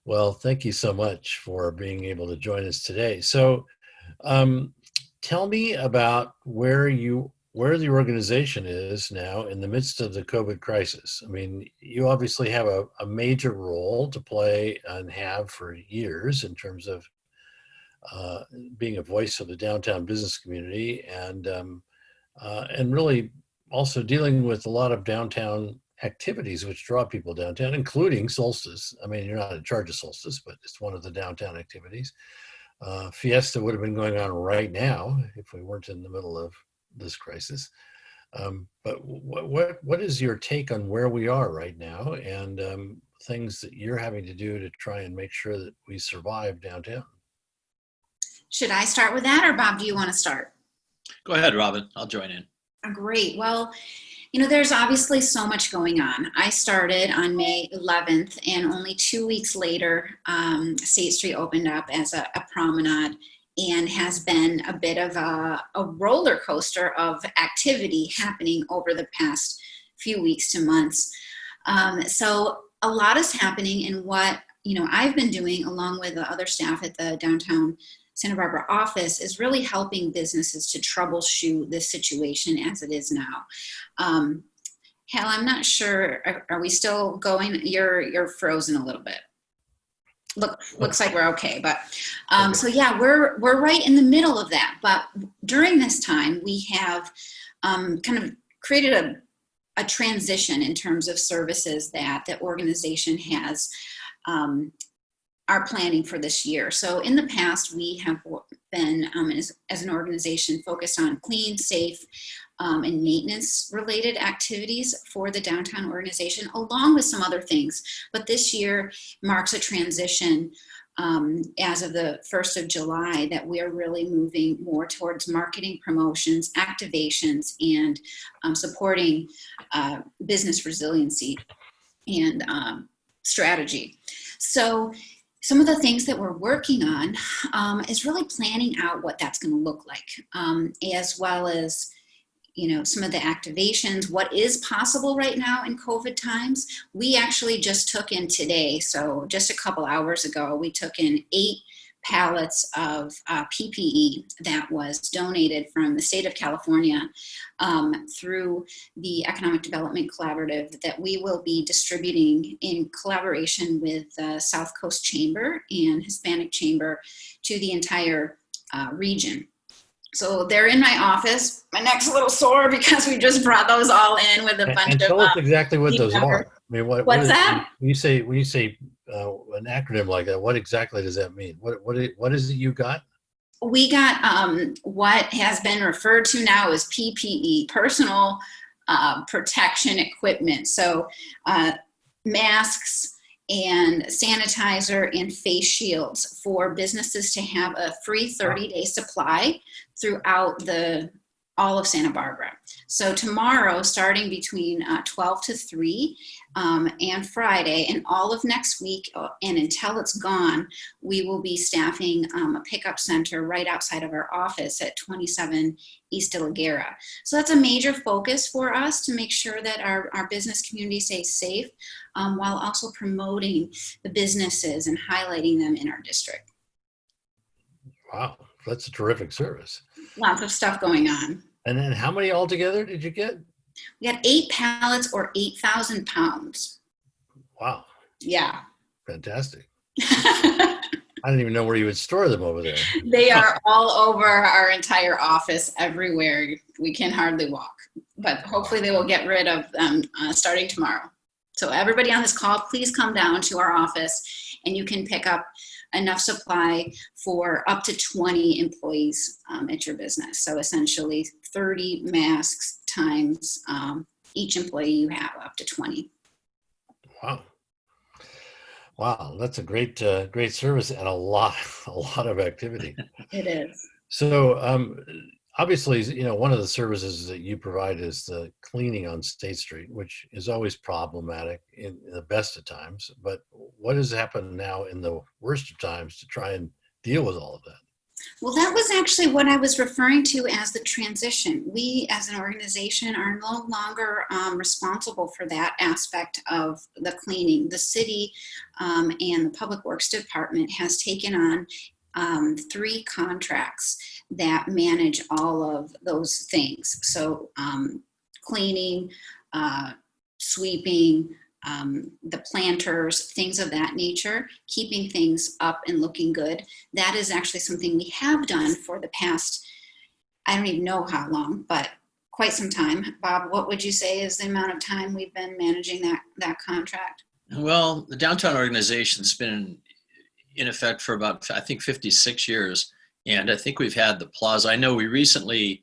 Well, thank you so much for being able to join us today. So, um, tell me about where the organization is now in the midst of the COVID crisis. I mean, you obviously have a major role to play and have for years in terms of uh, being a voice of the downtown business community and really also dealing with a lot of downtown activities which draw people downtown, including Solstice. I mean, you're not in charge of Solstice, but it's one of the downtown activities. Fiesta would have been going on right now if we weren't in the middle of this crisis. But what is your take on where we are right now and things that you're having to do to try and make sure that we survive downtown? Should I start with that, or Bob, do you want to start? Go ahead, Robin. I'll join in. Great. Well, there's obviously so much going on. I started on May 11th, and only 2 weeks later, State Street opened up as a promenade and has been a bit of a roller coaster of activity happening over the past few weeks to months. So a lot is happening, and what I've been doing along with the other staff at the downtown Santa Barbara office is really helping businesses to troubleshoot this situation as it is now. Hal, I'm not sure. Are we still going? You're frozen a little bit. Looks like we're okay, but so yeah, we're right in the middle of that. But during this time, we have kind of created a transition in terms of services that the organization has are planning for this year. So in the past, we have been, as an organization, focused on clean, safe, and maintenance related activities for the downtown organization, along with some other things. But this year marks a transition as of the 1st of July that we are really moving more towards marketing, promotions, activations, and supporting business resiliency and strategy. So some of the things that we're working on is really planning out what that's going to look like, as well as some of the activations, what is possible right now in COVID times. We actually just took in today, so just a couple hours ago, we took in 8 pallets of PPE that was donated from the state of California through the Economic Development Collaborative that we will be distributing in collaboration with the South Coast Chamber and Hispanic Chamber to the entire region. So they're in my office. My neck's a little sore because we just brought those all in with a bunch and of. Tell us exactly what those are. I mean, what's that? When you say an acronym like that, what exactly does that mean? What is it you got? We got what has been referred to now as PPE, personal protection equipment. So masks and sanitizer and face shields for businesses to have a free 30-day supply throughout all of Santa Barbara. So tomorrow, starting between 12 to 3 and Friday and all of next week and until it's gone, we will be staffing a pickup center right outside of our office at 27 East De La Guerra. So that's a major focus for us to make sure that our business community stays safe while also promoting the businesses and highlighting them in our district. Wow, that's a terrific service. Lots of stuff going on. And then how many altogether did you get? We got 8 pallets or 8,000 pounds. Wow. Yeah. Fantastic. I didn't even know where you would store them over there. They are all over our entire office, everywhere. We can hardly walk, but hopefully they will get rid of them starting tomorrow. So everybody on this call, please come down to our office and you can pick up enough supply for up to 20 employees at your business. So essentially 30 masks times each employee you have, up to 20. Wow, that's a great service and a lot of activity. It is. So obviously, one of the services that you provide is the cleaning on State Street, which is always problematic in the best of times. But what has happened now in the worst of times to try and deal with all of that? Well, that was actually what I was referring to as the transition. We, as an organization, are no longer responsible for that aspect of the cleaning. The city and the Public Works Department has taken on 3 contracts that manage all of those things. So cleaning, sweeping, the planters, things of that nature, keeping things up and looking good. That is actually something we have done for the past, I don't even know how long, but quite some time. Bob, what would you say is the amount of time we've been managing that contract? Well, the downtown organization's been in effect for about, I think, 56 years. And I think we've had the plaza. I know we recently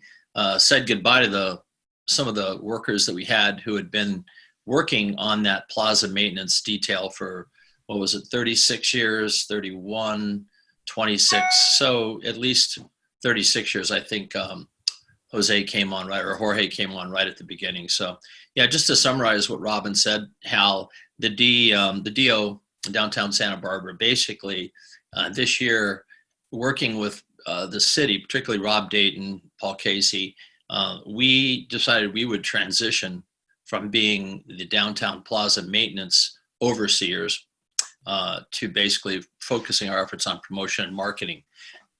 said goodbye to some of the workers that we had who had been working on that plaza maintenance detail for, what was it, 36 years, 31, 26. So at least 36 years, I think Jorge came on right at the beginning. So yeah, just to summarize what Robin said, Hal, the DO, downtown Santa Barbara, basically this year, working with the city, particularly Rob Dayton, Paul Casey, we decided we would transition from being the downtown plaza maintenance overseers to basically focusing our efforts on promotion and marketing.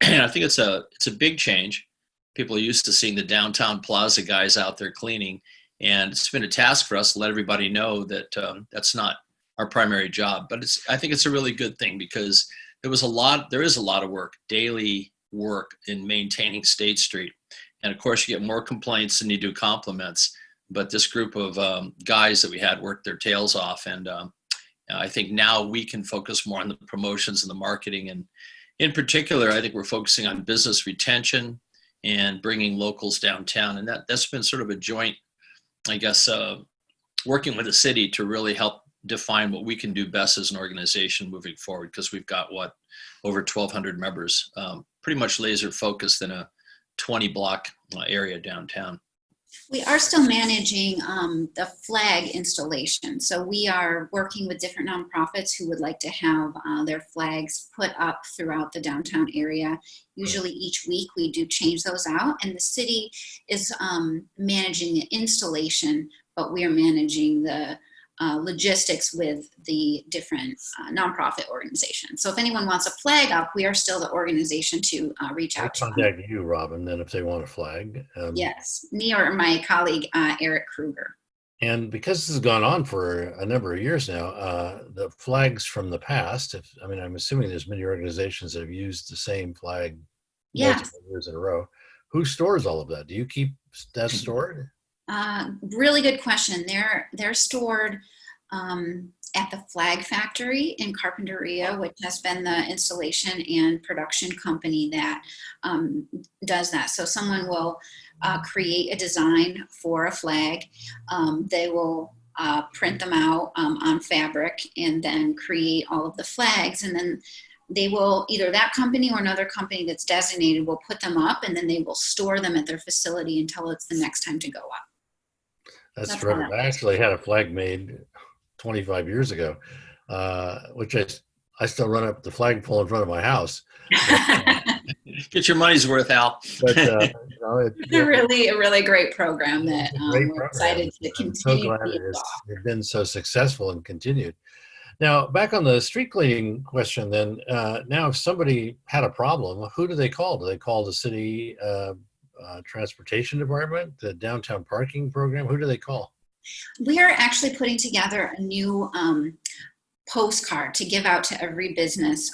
And I think it's a big change. People are used to seeing the downtown plaza guys out there cleaning, and it's been a task for us to let everybody know that that's not our primary job. But I think it's a really good thing, because there is a lot of work, daily work, in maintaining State Street. And of course, you get more complaints than you do compliments. But this group of guys that we had worked their tails off, and I think now we can focus more on the promotions and the marketing. And in particular, I think we're focusing on business retention and bringing locals downtown. And that's been sort of a joint, I guess, working with the city to really help define what we can do best as an organization moving forward, because we've got over 1,200 members, pretty much laser focused in a 20 block area downtown. We are still managing the flag installation. So we are working with different nonprofits who would like to have their flags put up throughout the downtown area. Usually each week we do change those out, and the city is managing the installation, but we are managing the logistics with the different nonprofit organizations. So if anyone wants a flag up, we are still the organization to reach out to. Contact you, Robin, then, if they want a flag. Yes, me or my colleague, Eric Kruger. And because this has gone on for a number of years now, the flags from the past, I'm assuming there's many organizations that have used the same flag multiple years in a row. Who stores all of that? Do you keep that stored? Really good question. They're stored at the Flag Factory in Carpinteria, which has been the installation and production company that does that. So someone will create a design for a flag. They will print them out on fabric and then create all of the flags. And then they will, either that company or another company that's designated will put them up, and then they will store them at their facility until it's the next time to go up. That's terrific. I actually had a flag made 25 years ago, which I still run up the flagpole in front of my house. Get your money's worth, Al. But it's a really great program that we're excited to continue. I'm so glad it's been so successful and continued. Now, back on the street cleaning question, then, now if somebody had a problem, who do they call? Do they call the city transportation department, the downtown parking program? Who do they call? We are actually putting together a new postcard to give out to every business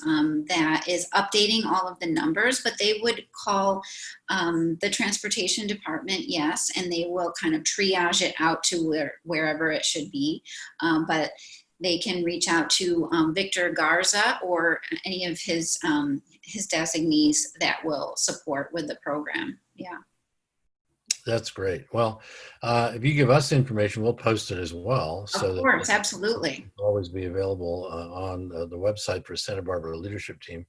that is updating all of the numbers, but they would call the transportation department, yes, and they will kind of triage it out to wherever it should be. But they can reach out to Victor Garza or any of his designees that will support with the program. Yeah. That's great. Well, if you give us information, we'll post it as well. Of course, absolutely. It'll always be available on the website for Santa Barbara Leadership Team.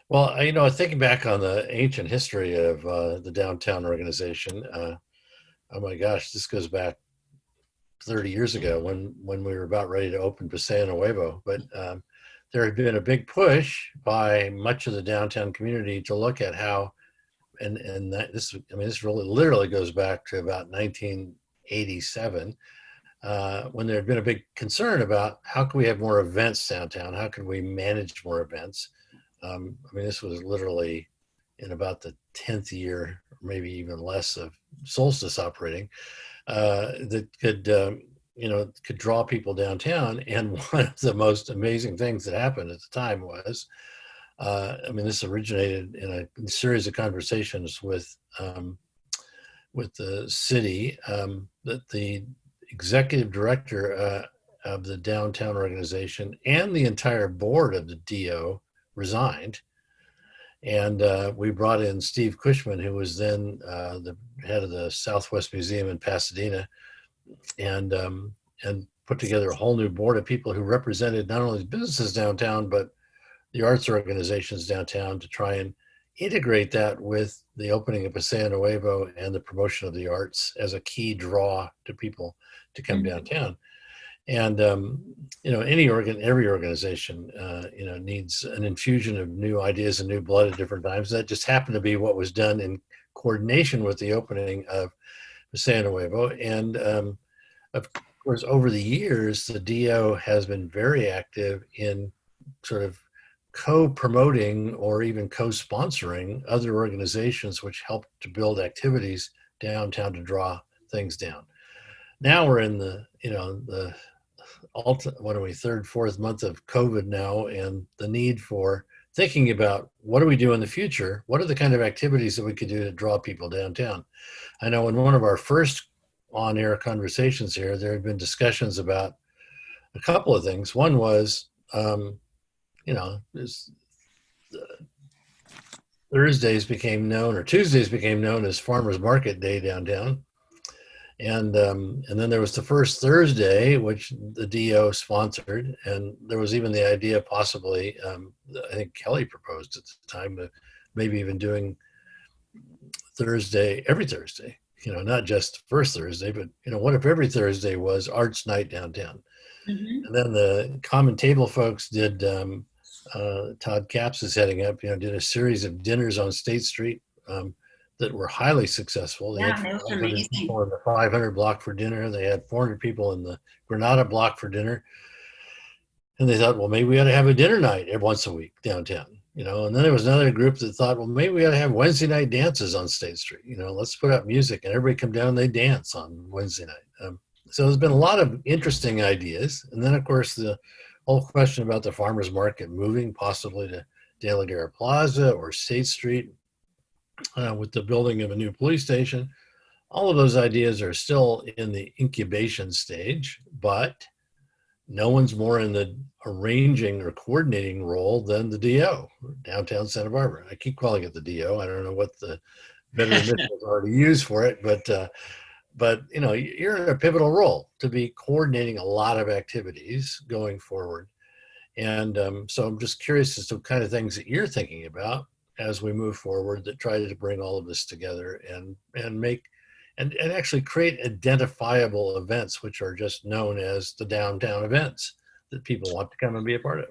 Well, thinking back on the ancient history of the downtown organization, oh my gosh, this goes back 30 years ago when we were about ready to open Paseo Nuevo. But there had been a big push by much of the downtown community to look at how, and that this really literally goes back to about 1987, when there had been a big concern about how can we have more events downtown? How can we manage more events? This was literally in about the 10th year, or maybe even less, of Solstice operating, that could draw people downtown. And one of the most amazing things that happened at the time was, this originated in a series of conversations with the city, that the executive director of the downtown organization and the entire board of the DO resigned. And we brought in Steve Cushman, who was then the head of the Southwest Museum in Pasadena, and put together a whole new board of people who represented not only businesses downtown, but the arts organizations downtown, to try and integrate that with the opening of Paseo Nuevo and the promotion of the arts as a key draw to people to come downtown. And every organization needs an infusion of new ideas and new blood at different times. That just happened to be what was done in coordination with the opening of Paseo Nuevo. And of course, over the years, the DO has been very active in sort of co-promoting or even co-sponsoring other organizations which help to build activities downtown to draw things down. Now we're in the third, fourth month of COVID now, and the need for thinking about what do we do in the future? What are the kind of activities that we could do to draw people downtown? I know in one of our first on-air conversations here, there had been discussions about a couple of things. One was, Tuesdays became known as Farmers Market Day downtown. And then there was the first Thursday, which the DO sponsored. And there was even the idea possibly, I think Kelly proposed at the time, maybe even doing every Thursday, not just first Thursday, but, what if every Thursday was Arts Night downtown? Mm-hmm. And then the Common Table folks did, Todd Capps is heading up, did a series of dinners on State Street that were highly successful. They had 500 people in the 500 block for dinner. They had 400 people in the Granada block for dinner. And they thought, well, maybe we ought to have a dinner night once a week downtown, And then there was another group that thought, well, maybe we ought to have Wednesday night dances on State Street. Let's put up music and everybody come down and they dance on Wednesday night. So there's been a lot of interesting ideas. And then, of course, the whole question about the farmers market moving possibly to De La Guerra Plaza or State Street with the building of a new police station. All of those ideas are still in the incubation stage, but no one's more in the arranging or coordinating role than the DO, downtown Santa Barbara. I keep calling it the DO. I don't know what the better initials are to use for it, but you're in a pivotal role to be coordinating a lot of activities going forward. And so I'm just curious as to kind of things that you're thinking about as we move forward that try to bring all of this together and make and actually create identifiable events, which are just known as the downtown events that people want to come and be a part of.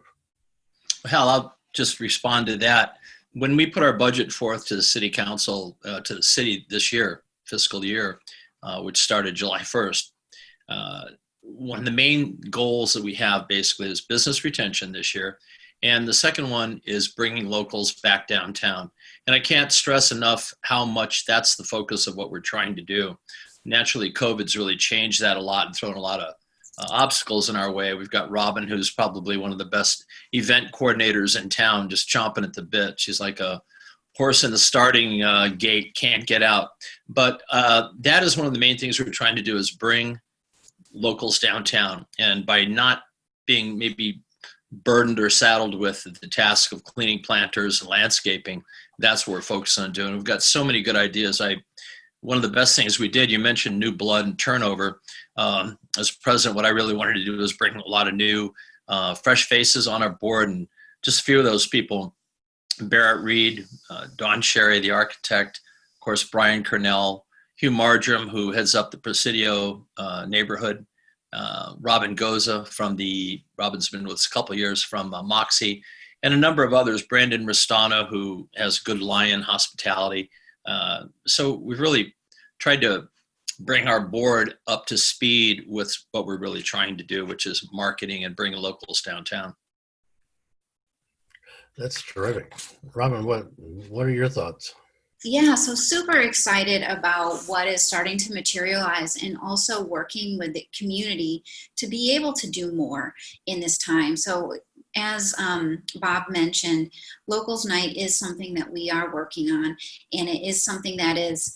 Hal, I'll just respond to that. When we put our budget forth to the city council, to the city this year, fiscal year, which started July 1st, one of the main goals that we have basically is business retention this year. And the second one is bringing locals back downtown. And I can't stress enough how much that's the focus of what we're trying to do. Naturally, COVID's really changed that a lot and thrown a lot of obstacles in our way. We've got Robin, who's probably one of the best event coordinators in town, just chomping at the bit. She's like a horse in the starting gate, can't get out. But that is one of the main things we're trying to do is bring locals downtown. And by not being maybe burdened or saddled with the task of cleaning planters and landscaping, that's what we're focused on doing. We've got so many good ideas. One of the best things we did, you mentioned new blood and turnover. As president, what I really wanted to do was bring a lot of new fresh faces on our board, and just a few of those people, Barrett Reed, Don Sherry, the architect, of course, Brian Cornell, Hugh Marjoram, who heads up the Presidio neighborhood, Robin Goza Robin's been with us a couple of years from Moxie, and a number of others, Brandon Ristano, who has Good Lion Hospitality. So we've really tried to bring our board up to speed with what we're really trying to do, which is marketing and bring locals downtown. That's terrific. Robin, what are your thoughts? Yeah, so super excited about what is starting to materialize, and also working with the community to be able to do more in this time. So as Bob mentioned, Locals Night is something that we are working on, and it is something that is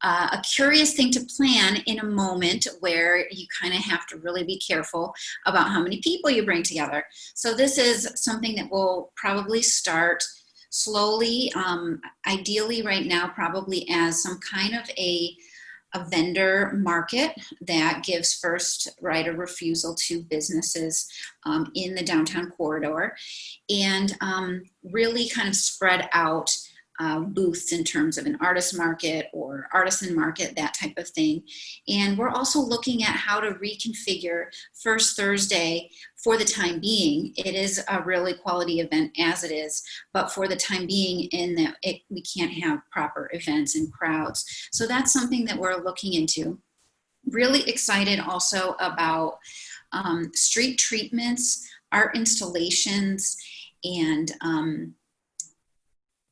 a curious thing to plan in a moment where you kind of have to really be careful about how many people you bring together. So this is something that will probably start slowly, ideally right now, probably as some kind of a vendor market that gives first right of refusal to businesses in the downtown corridor, and really kind of spread out booths in terms of an artist market or artisan market, that type of thing. And we're also looking at how to reconfigure First Thursday for the time being. It is a really quality event as it is, but for the time being, in that we can't have proper events and crowds. So that's something that we're looking into. Really excited also about street treatments, art installations, and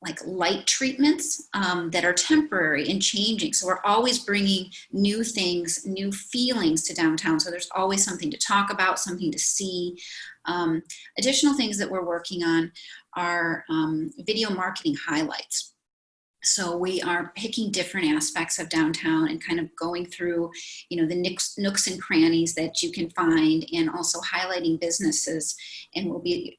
like light treatments that are temporary and changing. So we're always bringing new things, new feelings to downtown. So there's always something to talk about, something to see. Additional things that we're working on are video marketing highlights. So we are picking different aspects of downtown and kind of going through, the nooks and crannies that you can find, and also highlighting businesses. And we'll be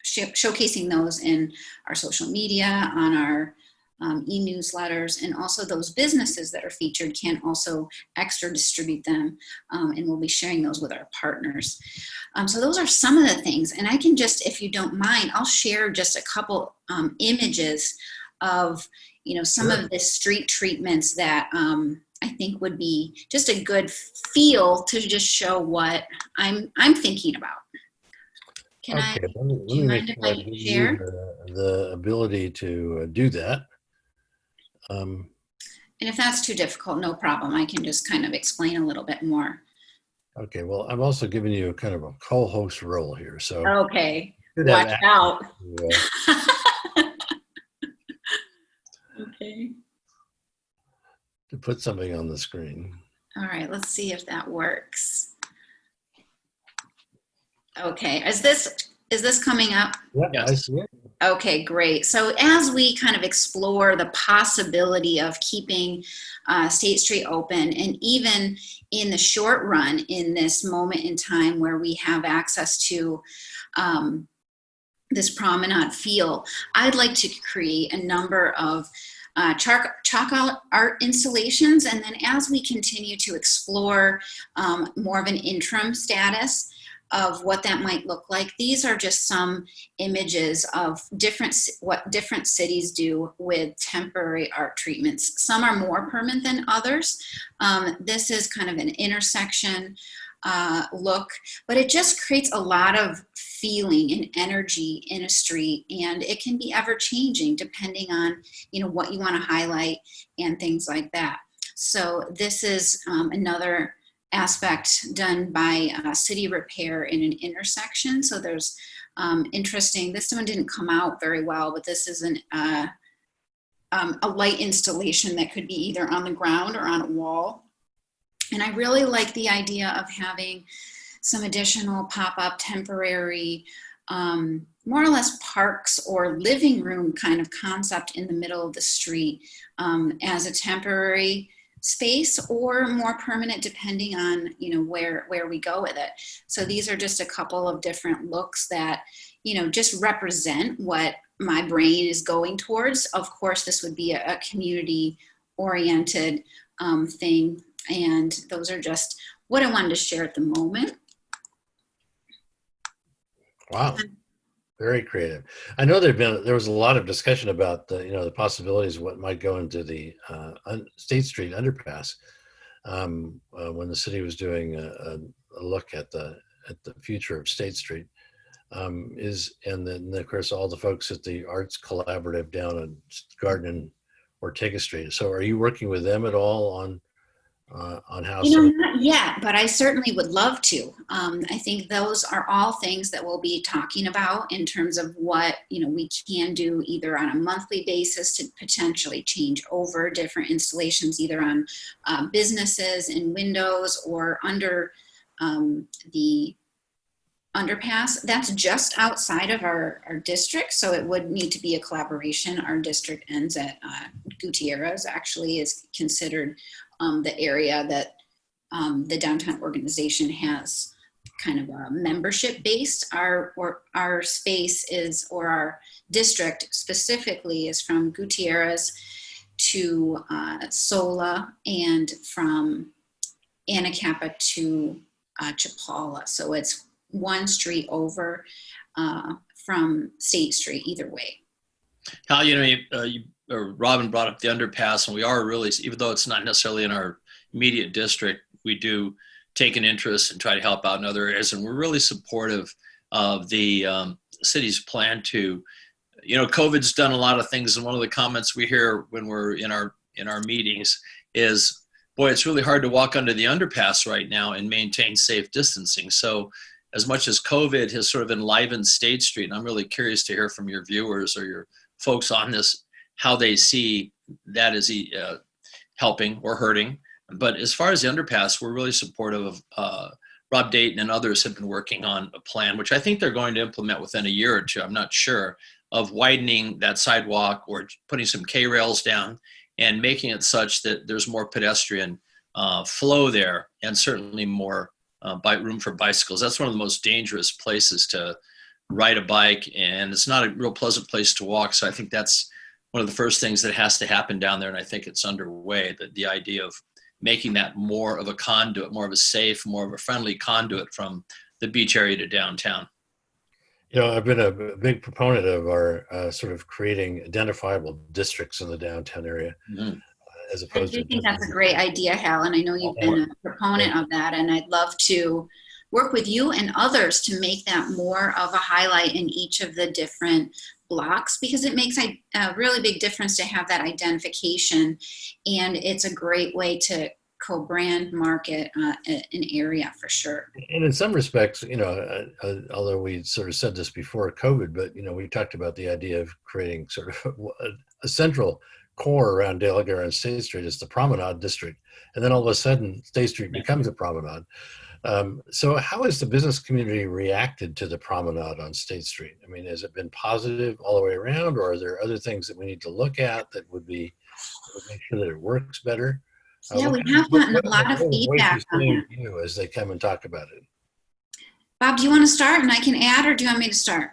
showcasing those in our social media, on our e-newsletters, and also those businesses that are featured can also extra distribute them, and we'll be sharing those with our partners. So those are some of the things, and I can just, if you don't mind, I'll share just a couple images of some of the street treatments that I think would be just a good feel to just show what I'm thinking about. Let me make sure I give you the ability to do that. And if that's too difficult, no problem. I can just kind of explain a little bit more. Okay, well, I'm also giving you a kind of a co-host role here. So okay, watch out. Okay. To put something on the screen. All right, let's see if that works. Okay, is this coming up? Yeah, yes. I see it. Okay, great. So as we kind of explore the possibility of keeping State Street open, and even in the short run, in this moment in time where we have access to this promenade feel, I'd like to create a number of chalk art installations. And then as we continue to explore more of an interim status of what that might look like, these are just some images of what different cities do with temporary art treatments. Some are more permanent than others. This is kind of an intersection look, but it just creates a lot of feeling and energy in a street, and it can be ever changing depending on what you want to highlight and things like that. So this is another aspect done by City Repair in an intersection. So there's interesting, this one didn't come out very well, but this is a light installation that could be either on the ground or on a wall. And I really like the idea of having some additional pop-up temporary, more or less parks or living room kind of concept in the middle of the street as a temporary space, or more permanent depending on where we go with it. So these are just a couple of different looks that just represent what my brain is going towards. Of course, this would be a community oriented thing, and those are just what I wanted to share at the moment. Wow. Very creative. I know there was a lot of discussion about the possibilities of what might go into the State Street underpass when the city was doing a look at the future of State Street. And then of course all the folks at the Arts Collaborative down in Garden and Ortega Street. So are you working with them at all on how Not yet, but I certainly would love to. I think those are all things that we'll be talking about in terms of what, we can do either on a monthly basis to potentially change over different installations, either on businesses and windows or under the underpass. That's just outside of our district, so it would need to be a collaboration. Our district ends at Gutierrez, actually is considered the area that the downtown organization has kind of a membership based. Our space is, or our district specifically, is from Gutierrez to Sola, and from Anacapa to Chapala. So it's one street over from State Street, either way. Hal, Robin brought up the underpass, and we are really, even though it's not necessarily in our immediate district, we do take an interest and try to help out in other areas, and we're really supportive of the city's plan to, COVID's done a lot of things, and one of the comments we hear when we're in our meetings is, boy, it's really hard to walk under the underpass right now and maintain safe distancing. So as much as COVID has sort of enlivened State Street, and I'm really curious to hear from your viewers or your folks on this, how they see that as helping or hurting. But as far as the underpass, we're really supportive of Rob Dayton and others have been working on a plan, which I think they're going to implement within a year or two, I'm not sure, of widening that sidewalk or putting some K-rails down and making it such that there's more pedestrian flow there, and certainly more room for bicycles. That's one of the most dangerous places to ride a bike, and it's not a real pleasant place to walk. So I think that's one of the first things that has to happen down there, and I think it's underway, that the idea of making that more of a conduit, more of a safe, more of a friendly conduit from the beach area to downtown. I've been a big proponent of our sort of creating identifiable districts in the downtown area. Mm-hmm. As opposed I think that's a great idea, Hal, and I know you've been a proponent of that, and I'd love to work with you and others to make that more of a highlight in each of the different blocks, because it makes a really big difference to have that identification, and it's a great way to co-brand market an area for sure. And in some respects, although we sort of said this before COVID, but we talked about the idea of creating sort of a central core around De La Guerra and State Street is the promenade district, and then all of a sudden State Street becomes a promenade. So how has the business community reacted to the promenade on State Street? I mean, has it been positive all the way around, or are there other things that we need to look at that would make sure that it works better? Yeah, we have gotten a lot of feedback on that. As they come and talk about it. Bob, do you want to start and I can add, or do you want me to start?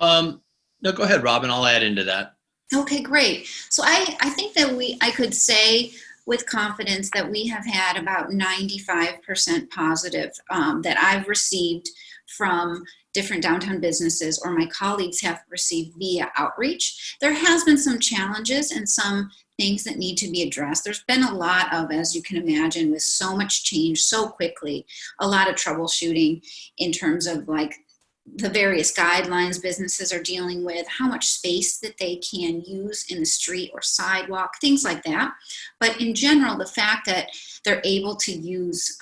No, go ahead, Robin. I'll add into that. Okay, great. So I think that I could say with confidence that we have had about 95% positive that I've received from different downtown businesses, or my colleagues have received via outreach. There has been some challenges and some things that need to be addressed. There's been a lot of, as you can imagine, with so much change so quickly, a lot of troubleshooting in terms of like the various guidelines businesses are dealing with, how much space that they can use in the street or sidewalk, things like that. But in general, the fact that they're able to use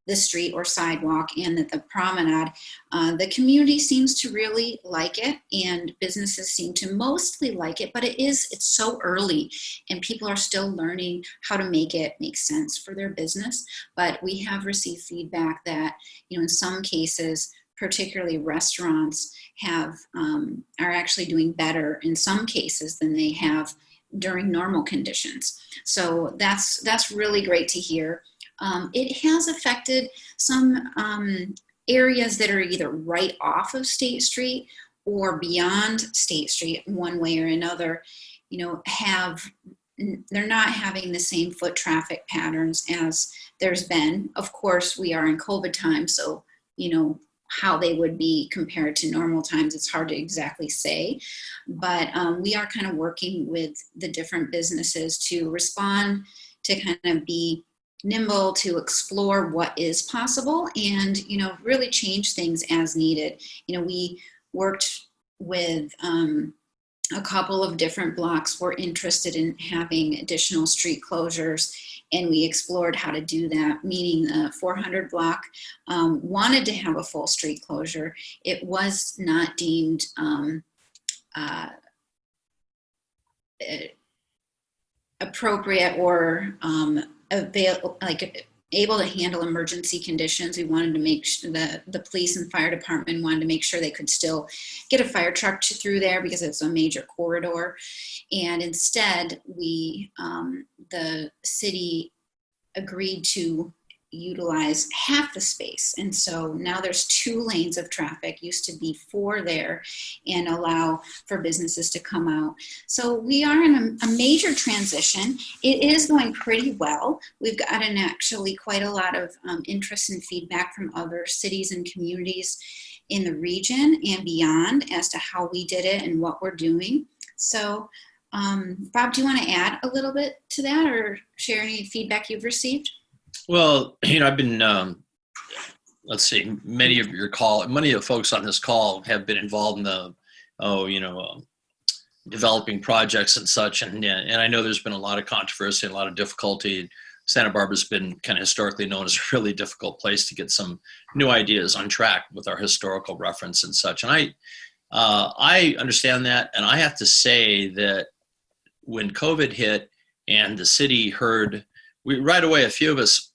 the street or sidewalk and that the promenade, the community seems to really like it, and businesses seem to mostly like it, but it's so early and people are still learning how to make it make sense for their business. But we have received feedback that, in some cases, particularly restaurants are actually doing better in some cases than they have during normal conditions. So that's really great to hear. It has affected some areas that are either right off of State Street or beyond State Street one way or another, they're not having the same foot traffic patterns as there's been. Of course, we are in COVID time, so, how they would be compared to normal times, it's hard to exactly say. But we are kind of working with the different businesses to respond, to kind of be nimble to explore what is possible and, really change things as needed. We worked with a couple of different blocks were interested in having additional street closures, and we explored how to do that, meaning the 400 block wanted to have a full street closure. It was not deemed appropriate or able to handle emergency conditions. We wanted to make sure that the police and fire department wanted to make sure they could still get a fire truck through there because it's a major corridor. And instead, the city agreed to utilize half the space. And so now there's 2 lanes of traffic, used to be 4 there, and allow for businesses to come out. So we are in a major transition. It is going pretty well. We've gotten actually quite a lot of interest and feedback from other cities and communities in the region and beyond as to how we did it and what we're doing. So Bob, do you want to add a little bit to that or share any feedback you've received? Well, I've been, let's see, many of the folks on this call have been involved in the, developing projects and such. And I know there's been a lot of controversy and a lot of difficulty. Santa Barbara's been kind of historically known as a really difficult place to get some new ideas on track with our historical reference and such. And I understand that. And I have to say that when COVID hit and the city heard, right away, a few of us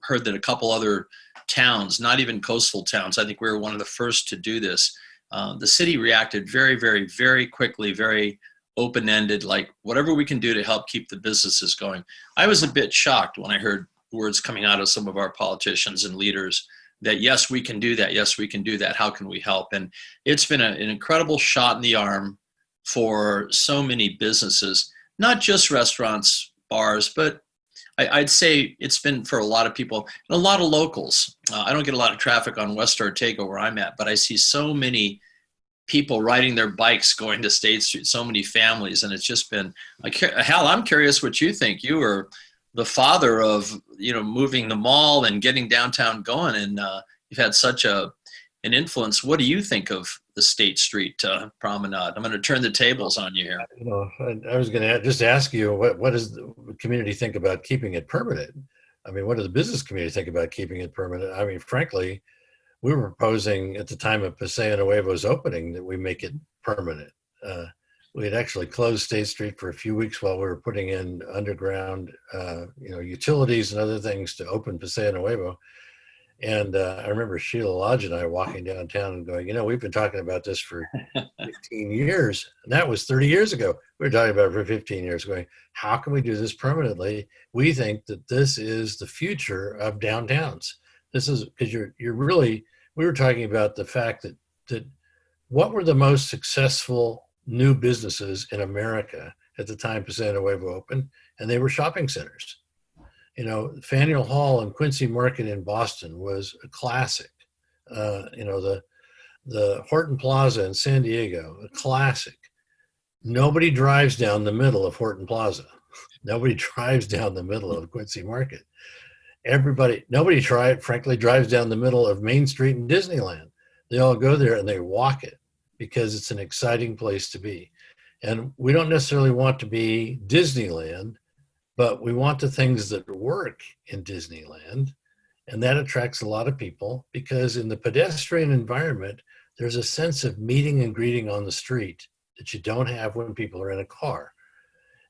heard that a couple other towns, not even coastal towns, I think we were one of the first to do this. The city reacted very, very, very quickly, very open-ended, like whatever we can do to help keep the businesses going. I was a bit shocked when I heard words coming out of some of our politicians and leaders that, yes, we can do that. Yes, we can do that. How can we help? And it's been an incredible shot in the arm for so many businesses, not just restaurants, bars, but I'd say it's been for a lot of people and a lot of locals. I don't get a lot of traffic on West Ortega where I'm at, but I see so many people riding their bikes going to State Street, so many families. And it's just been, Hal, I'm curious what you think. You were the father of, moving the mall and getting downtown going. And you've had such an influence. What do you think of the State Street promenade? I'm going to turn the tables on you here. I was going to just ask you, what does the community think about keeping it permanent? I mean, what does the business community think about keeping it permanent? I mean, frankly, we were proposing at the time of Paseo Nuevo's opening that we make it permanent. We had actually closed State Street for a few weeks while we were putting in underground, utilities and other things to open Paseo Nuevo. And I remember Sheila Lodge and I walking downtown and going, we've been talking about this for 15 years. And that was 30 years ago. We were talking about it for 15 years going, how can we do this permanently? We think that this is the future of downtowns. This is because we were talking about the fact that what were the most successful new businesses in America at the time Paseo Nuevo opened? And they were shopping centers. Faneuil Hall and Quincy Market in Boston was a classic. The Horton Plaza in San Diego, a classic. Nobody drives down the middle of Horton Plaza. Nobody drives down the middle of Quincy Market. Nobody frankly drives down the middle of Main Street in Disneyland. They all go there and they walk it because it's an exciting place to be. And we don't necessarily want to be Disneyland, but we want the things that work in Disneyland, and that attracts a lot of people because in the pedestrian environment, there's a sense of meeting and greeting on the street that you don't have when people are in a car.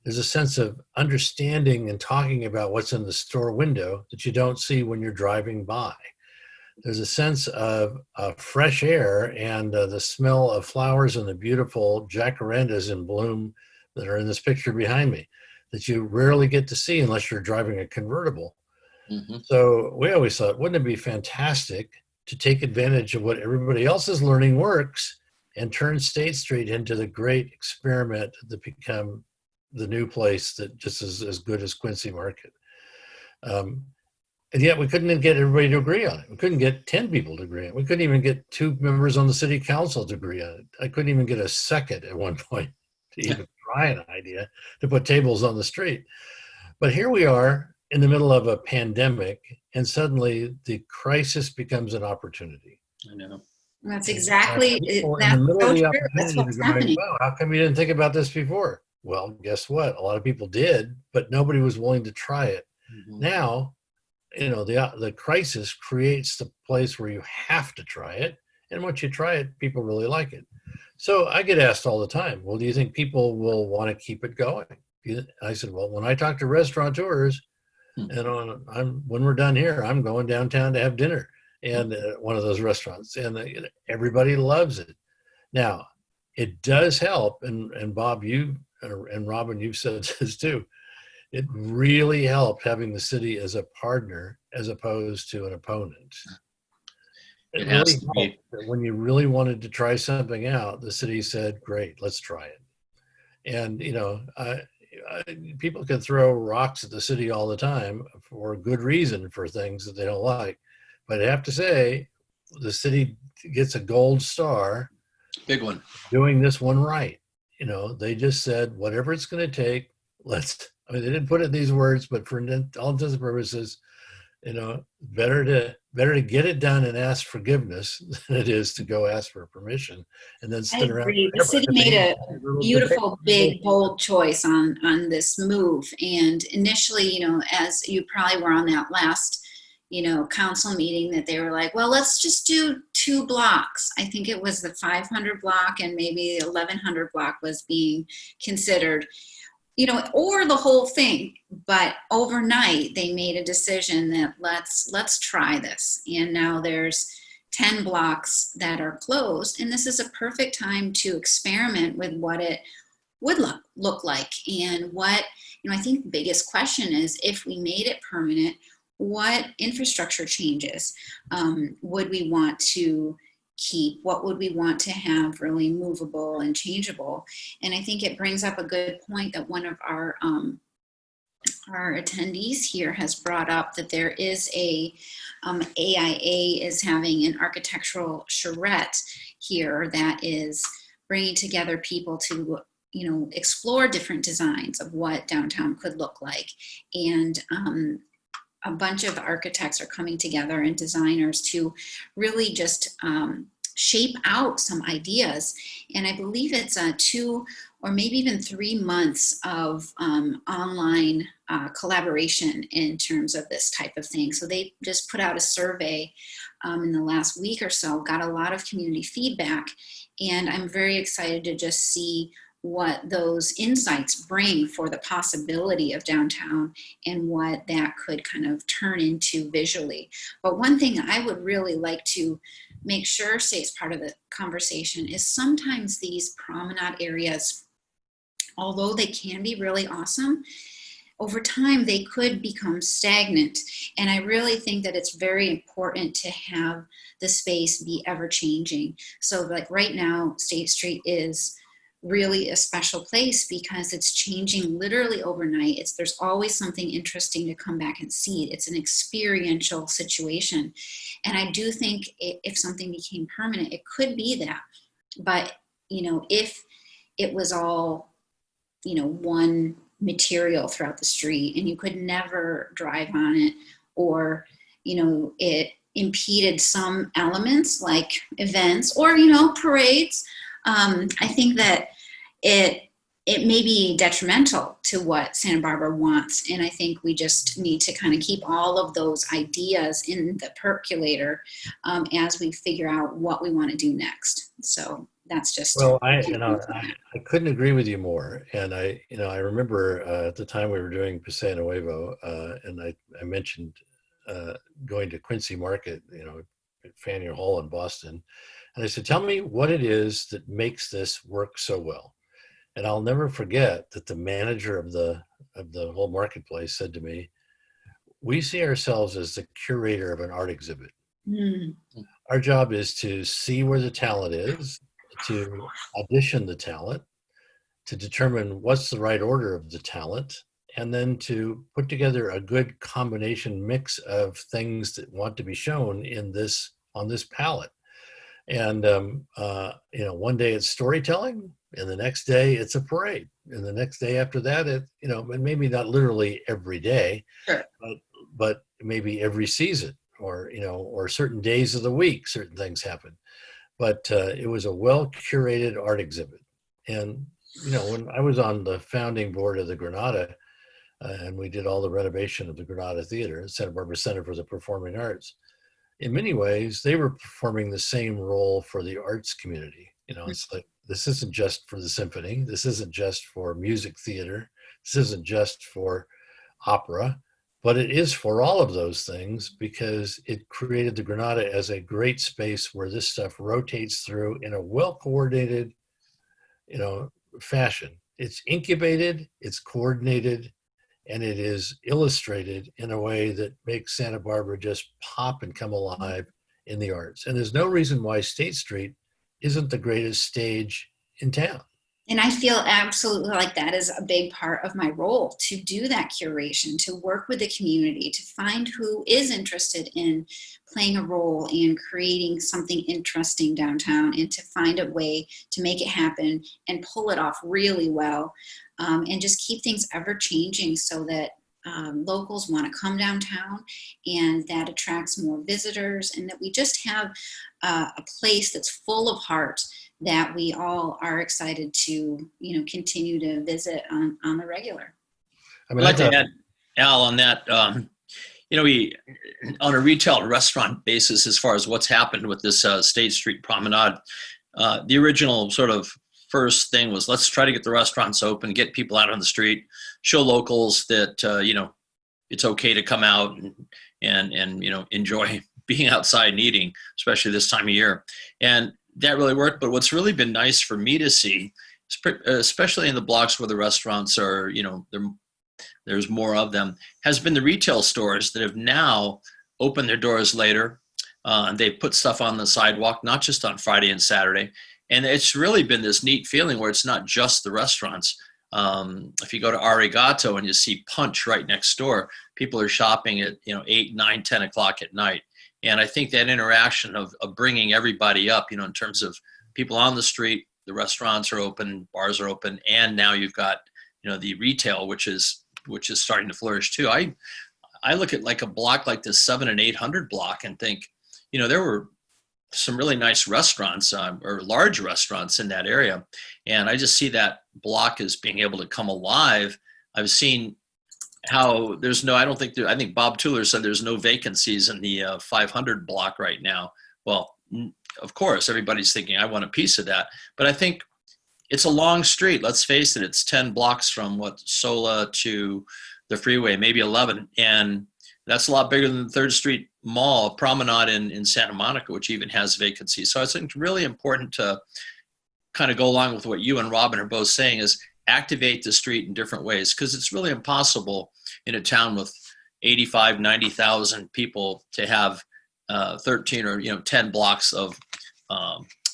There's a sense of understanding and talking about what's in the store window that you don't see when you're driving by. There's a sense of fresh air and the smell of flowers and the beautiful jacarandas in bloom that are in this picture behind me that you rarely get to see unless you're driving a convertible. Mm-hmm. So we always thought, wouldn't it be fantastic to take advantage of what everybody else is learning works and turn State Street into the great experiment that become the new place that just is as good as Quincy Market. And yet we couldn't get everybody to agree on it. We couldn't get 10 people to agree on it. We couldn't even get 2 members on the city council to agree on it. I couldn't even get a second at one point to even try an idea to put tables on the street. But here we are in the middle of a pandemic, and suddenly the crisis becomes an opportunity. I know. That's And exactly it. people in the That's middle of so the true. That's opportunity what's are going, happening. "Wow, how come you didn't think about this before?" Well, guess what? A lot of people did, but nobody was willing to try it. Mhm. Now, the crisis creates the place where you have to try it, and once you try it, people really like it. So I get asked all the time, well, do you think people will want to keep it going? I said, well, when I talk to restaurateurs, Hmm. and when we're done here, I'm going downtown to have dinner and one of those restaurants, and everybody loves it. Now, it does help, and Bob, you and Robin, you've said this too. It really helped having the city as a partner as opposed to an opponent. It It has really to helped be. that when you really wanted to try something out, the city said, "Great, let's try it." And people can throw rocks at the city all the time for good reason for things that they don't like, but I have to say, the city gets a gold star Big one. doing this one right. They just said, whatever it's going to take, I mean, they didn't put it in these words, but for all intents and purposes, better to get it done and ask forgiveness than it is to go ask for permission and then I sit around agree. The forever. city I made mean, a little debate. beautiful, big, bold choice on this move. And initially, as you probably were on that last, council meeting, that they were like, well, let's just do 2 blocks. I think it was the 500 block and maybe the 1100 block was being considered, or the whole thing. But overnight, they made a decision that let's try this. And now there's 10 blocks that are closed, and this is a perfect time to experiment with what it would look like. And I think the biggest question is, if we made it permanent, what infrastructure changes would we want to keep? What would we want to have really movable and changeable? And I think it brings up a good point that one of our attendees here has brought up, that there is AIA is having an architectural charrette here that is bringing together people to explore different designs of what downtown could look like. And a bunch of architects are coming together and designers to really just shape out some ideas. And I believe it's 2 or maybe even 3 months of online collaboration in terms of this type of thing. So they just put out a survey in the last week or so, got a lot of community feedback, and I'm very excited to just see what those insights bring for the possibility of downtown and what that could kind of turn into visually. But one thing I would really like to make sure stays part of the conversation is, sometimes these promenade areas, although they can be really awesome, over time they could become stagnant. And I really think that it's very important to have the space be ever changing. So like right now, State Street is really a special place because it's changing literally overnight. There's always something interesting to come back and see. It's an experiential situation. And I do think if something became permanent, it could be that. But, if it was all, one material throughout the street and you could never drive on it, or, it impeded some elements like events or, parades, I think that it may be detrimental to what Santa Barbara wants. And I think we just need to kind of keep all of those ideas in the percolator as we figure out what we want to do next. So that's just. Well, I couldn't agree with you more. And I remember at the time we were doing Paseo Nuevo, and I mentioned going to Quincy Market, at Faneuil Hall in Boston. And I said, tell me what it is that makes this work so well. And I'll never forget that the manager of the whole marketplace said to me, we see ourselves as the curator of an art exhibit. Mm. Our job is to see where the talent is, to audition the talent, to determine what's the right order of the talent, and then to put together a good combination mix of things that want to be shown on this palette. And one day it's storytelling, and the next day it's a parade, and the next day after that, and maybe not literally every day, Sure. but maybe every season, or certain days of the week, certain things happen. But it was a well curated art exhibit. And when I was on the founding board of the Granada, and we did all the renovation of the Granada Theater, Santa Barbara Center for the Performing Arts, in many ways, they were performing the same role for the arts community. It's like, this isn't just for the symphony. This isn't just for music theater. This isn't just for opera, but it is for all of those things, because it created the Granada as a great space where this stuff rotates through in a well-coordinated, fashion. It's incubated, it's coordinated, and it is illustrated in a way that makes Santa Barbara just pop and come alive in the arts. And there's no reason why State Street isn't the greatest stage in town. And I feel absolutely like that is a big part of my role, to do that curation, to work with the community, to find who is interested in playing a role in creating something interesting downtown, and to find a way to make it happen and pull it off really well, and just keep things ever changing so that locals want to come downtown, and that attracts more visitors, and that we just have a place that's full of heart that we all are excited to, continue to visit on the regular. I'd like to add, Al, on that. We, on a retail restaurant basis, as far as what's happened with this State Street Promenade, the original sort of first thing was, let's try to get the restaurants open, get people out on the street, show locals that, it's okay to come out and enjoy being outside and eating, especially this time of year. And that really worked. But what's really been nice for me to see, especially in the blocks where the restaurants are, there's more of them, has been the retail stores that have now opened their doors later. And they've put stuff on the sidewalk, not just on Friday and Saturday. And it's really been this neat feeling where it's not just the restaurants. If you go to Arigato and you see Punch right next door, people are shopping at 8, 9, 10 o'clock at night. And I think that interaction of bringing everybody up, in terms of people on the street, the restaurants are open, bars are open, and now you've got the retail, which is starting to flourish too. I look at like a block like this 700 and 800 block and think, there were some really nice restaurants or large restaurants in that area, and I just see that block as being able to come alive. I've seen how I think Bob Tuller said there's no vacancies in the 500 block right now. Well, of course, everybody's thinking, I want a piece of that. But I think it's a long street. Let's face it, it's 10 blocks from Sola to the freeway, maybe 11. And that's a lot bigger than the 3rd Street Mall Promenade in Santa Monica, which even has vacancies. So I think it's really important to kind of go along with what you and Robin are both saying, is activate the street in different ways, because it's really impossible in a town with 85, 90,000 people to have 13 or 10 blocks of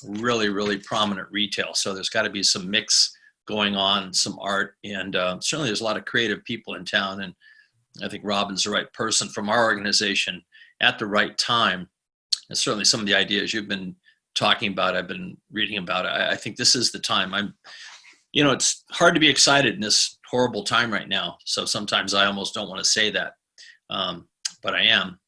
really, really prominent retail. So there's got to be some mix going on, some art, and certainly there's a lot of creative people in town. And I think Robin's the right person from our organization at the right time. And certainly some of the ideas you've been talking about, I've been reading about. I think this is the time. It's hard to be excited in this horrible time right now. So sometimes I almost don't want to say that, but I am.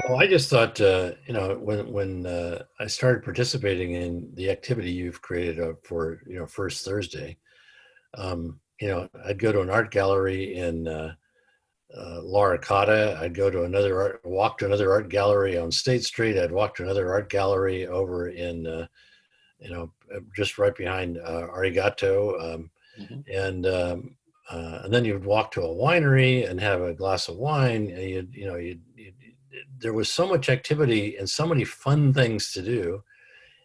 Well, I just thought, when I started participating in the activity you've created for, First Thursday, I'd go to an art gallery in La Arcata. I'd go to walk to another art gallery on State Street. I'd walk to another art gallery over in, just right behind Arigato. And then you'd walk to a winery and have a glass of wine. And there was so much activity and so many fun things to do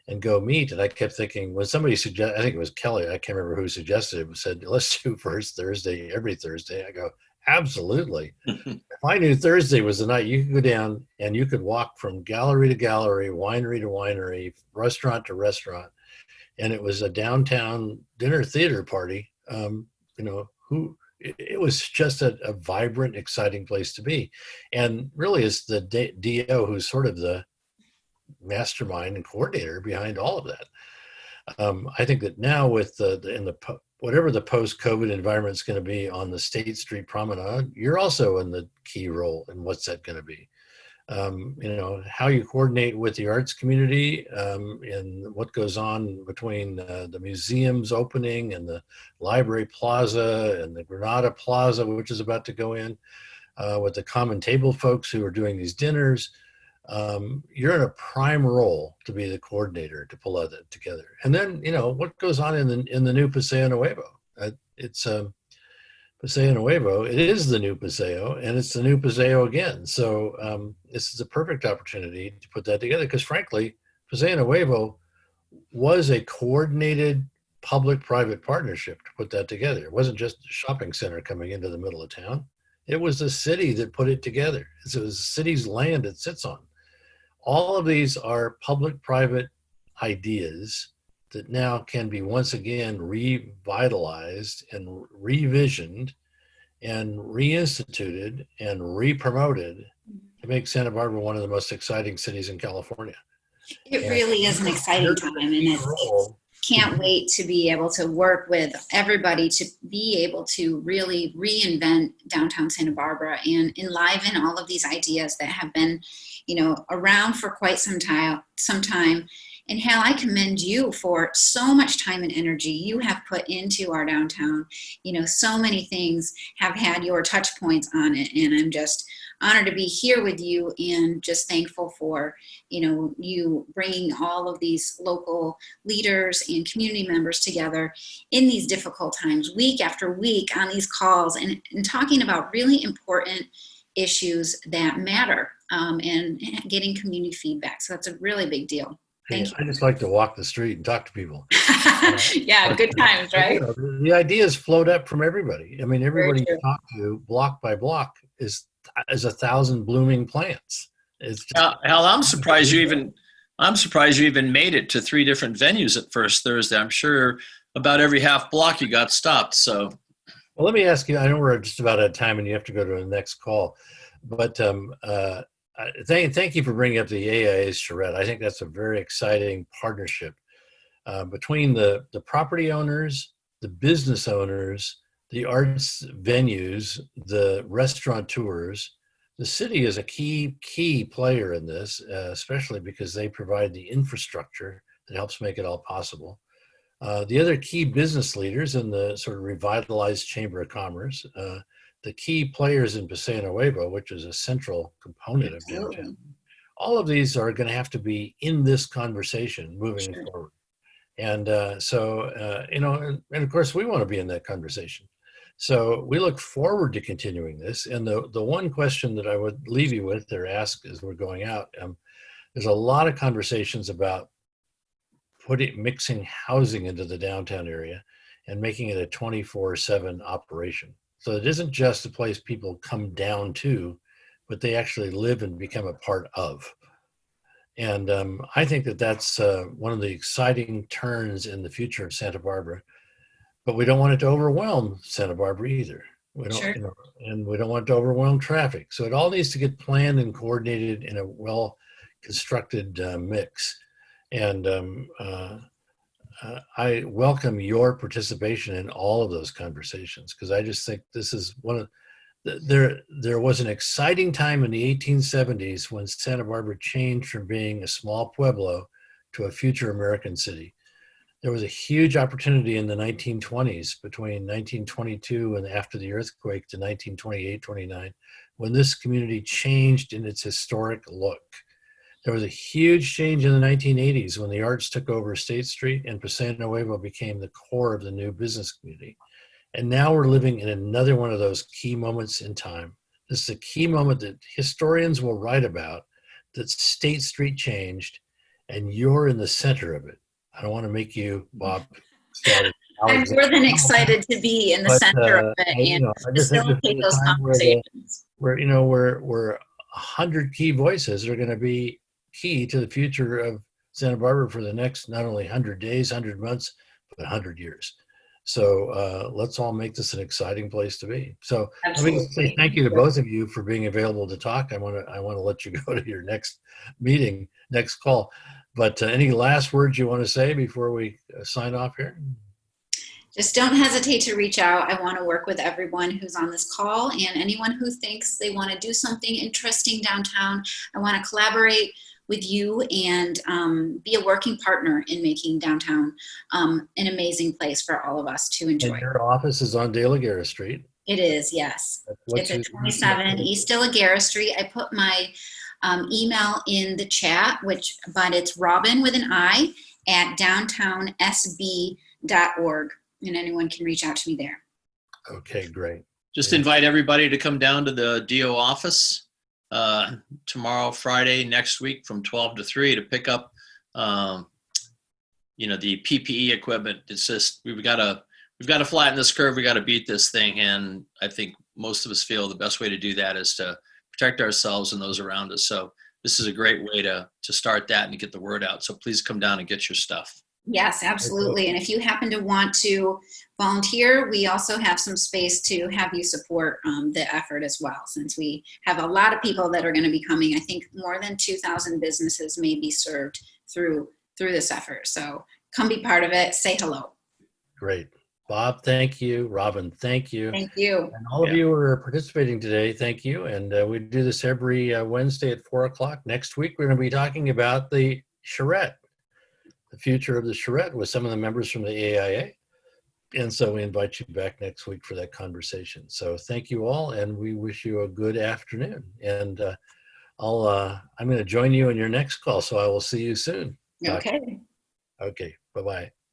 and go meet. And I kept thinking, when somebody suggested, I think it was Kelly, I can't remember who suggested it, said, let's do First Thursday every Thursday. I go, absolutely. If I knew Thursday was the night you could go down and you could walk from gallery to gallery, winery to winery, restaurant to restaurant, and it was a downtown dinner theater party, it was just a vibrant, exciting place to be. And really it's the DO who's sort of the mastermind and coordinator behind all of that. I think that now with whatever the post-COVID environment is going to be on the State Street Promenade, you're also in the key role in what's that going to be. How you coordinate with the arts community, and what goes on between the museum's opening and the library plaza and the Granada Plaza, which is about to go in, with the common table folks who are doing these dinners. You're in a prime role to be the coordinator to pull that together. And then, what goes on in the new Paseo Nuevo. It's Paseo Nuevo. It is the new Paseo, and it's the new Paseo again. So this is a perfect opportunity to put that together, because frankly, Paseo Nuevo was a coordinated public-private partnership to put that together. It wasn't just a shopping center coming into the middle of town. It was the city that put it together. It was the city's land it sits on. All of these are public-private ideas that now can be once again revitalized and revisioned and reinstituted and re-promoted to make Santa Barbara one of the most exciting cities in California. It really is an exciting time, and it's can't wait to be able to work with everybody to be able to really reinvent downtown Santa Barbara and enliven all of these ideas that have been, around for quite some time. And Hal, I commend you for so much time and energy you have put into our downtown. So many things have had your touch points on it, and I'm just honored to be here with you and just thankful for, you bringing all of these local leaders and community members together in these difficult times, week after week on these calls and talking about really important issues that matter, and getting community feedback. So that's a really big deal. Thank you. I just like to walk the street and talk to people. Yeah, good times, right? The ideas float up from everybody. I mean, everybody you talk to block by block is 1,000 blooming plants. It's just, Hal, I'm surprised you even made it to 3 different venues at First Thursday. I'm sure about every half block you got stopped. So, well, let me ask you. I know we're just about out of time, and you have to go to the next call. But thank you for bringing up the AIA's charrette. I think that's a very exciting partnership between the property owners, the business owners, the arts venues, the restaurateurs. The city is a key player in this, especially because they provide the infrastructure that helps make it all possible. The other key business leaders in the sort of revitalized Chamber of Commerce, the key players in Paseo Nuevo, which is a central component of downtown. All of these are going to have to be in this conversation moving forward. And and of course, we want to be in that conversation. So we look forward to continuing this. And the one question that I would leave you with or ask as we're going out, there's a lot of conversations about mixing housing into the downtown area and making it a 24/7 operation. So it isn't just a place people come down to, but they actually live and become a part of. And I think that's one of the exciting turns in the future of Santa Barbara. But we don't want it to overwhelm Santa Barbara either. We don't, and we don't want it to overwhelm traffic. So it all needs to get planned and coordinated in a well-constructed mix. And I welcome your participation in all of those conversations, because I just think this is one of there was an exciting time in the 1870s when Santa Barbara changed from being a small pueblo to a future American city. There was a huge opportunity in the 1920s, between 1922 and after the earthquake to 1928-29, when this community changed in its historic look. There was a huge change in the 1980s when the arts took over State Street and Paseo Nuevo became the core of the new business community. And now we're living in another one of those key moments in time. This is a key moment that historians will write about, that State Street changed, and you're in the center of it. I don't want to make you, Bob Stout. I'm more than excited to be in the center of it and facilitate those conversations. Where 100 key voices are going to be key to the future of Santa Barbara for the next not only 100 days, 100 months, but 100 years. So let's all make this an exciting place to be. So Absolutely. Let me say thank you to both of you for being available to talk. I want to let you go to your next meeting, next call. But any last words you want to say before we sign off here? Just don't hesitate to reach out. I want to work with everyone who's on this call and anyone who thinks they want to do something interesting downtown. I want to collaborate with you and be a working partner in making downtown an amazing place for all of us to enjoy. And your office is on De La Guerra Street. It is, yes. It's at 27 East De La Guerra Street. I put my email in the chat, but it's Robin with an I at downtownsb.org. And anyone can reach out to me there. Okay, great. Just invite everybody to come down to the DO office tomorrow, Friday, next week from 12 to 3 to pick up, the PPE equipment. It's just, we've got to flatten this curve. We got to beat this thing. And I think most of us feel the best way to do that is to protect ourselves and those around us. So this is a great way to start that and to get the word out. So please come down and get your stuff. Yes, absolutely. And if you happen to want to volunteer, we also have some space to have you support the effort as well, since we have a lot of people that are going to be coming. I think more than 2,000 businesses may be served through this effort. So come be part of it. Say hello. Great. Bob, thank you. Robin, thank you. Thank you. And all of you who are participating today, thank you. And we do this every Wednesday at 4 o'clock. Next week, we're going to be talking about the charrette. The future of the charrette with some of the members from the AIA. And so we invite you back next week for that conversation. So thank you all, and we wish you a good afternoon. And I'm going to join you in your next call, so I will see you soon. Okay. Okay, bye-bye.